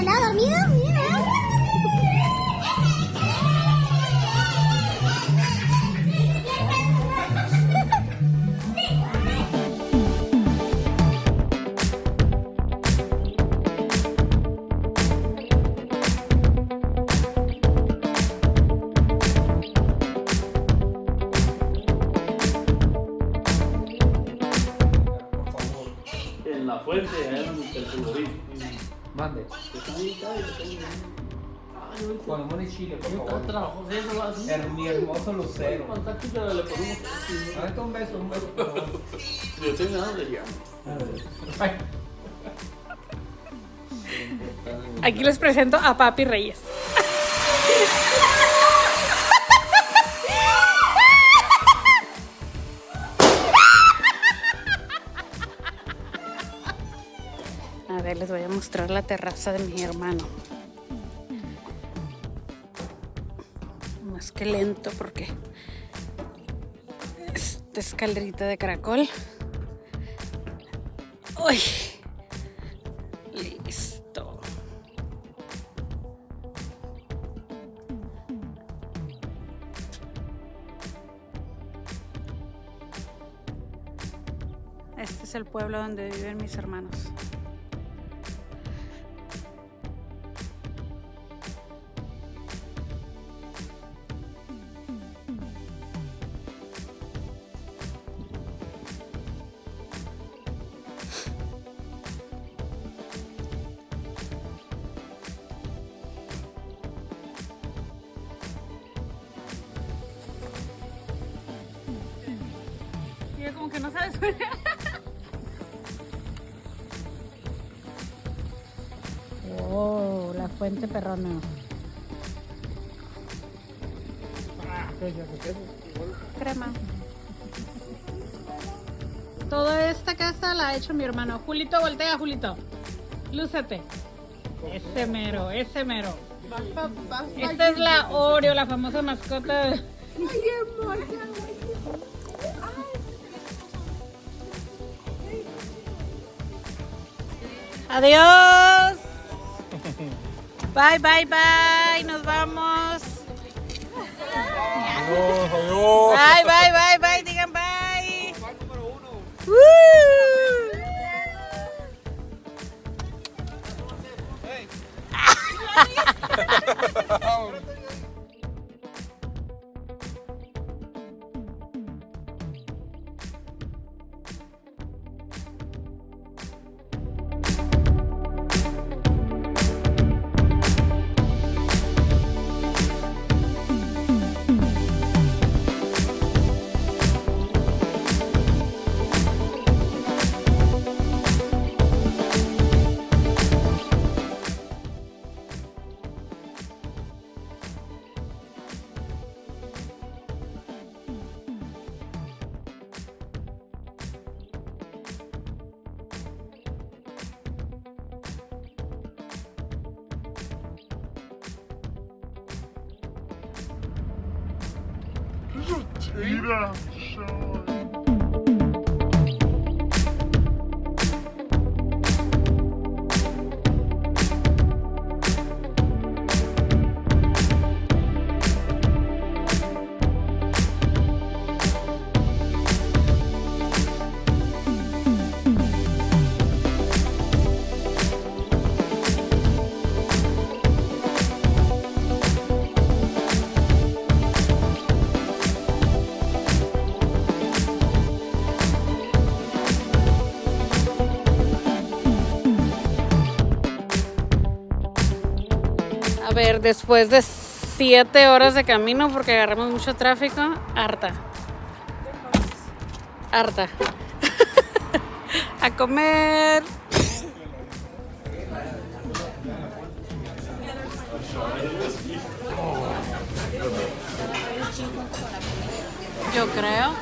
andaba dormido, mira. En la fuente, allá en el Fulgorí. Mande. Con limón y chile, por favor. Trabajo, sí, eso lo hace. Mi hermoso lucero. Cuando está chica le ponemos. Ahorita un beso, por favor. Yo tengo hambre ya. Ay. Aquí les presento a Papi Reyes. A ver, les voy a mostrar la terraza de mi hermano. Más que lento porque esta escalerita de caracol. Uy, listo. Este es el pueblo donde viven mis hermanos. Y yo como que no sabes. Oh, la fuente perrona. Crema. Toda esta casa la ha hecho mi hermano. Julito, voltea, Julito. Lúcete. Ese mero, ese mero. Esta es la Oreo, la famosa mascota. Ay, amor, Adiós. Bye, bye, bye. Nos vamos. Adiós. Bye, bye, bye, bye. Digan bye. Woo. Tira, Sean. A ver, después de 7 horas de camino porque agarramos mucho tráfico, harta. Harta. A comer. Yo creo.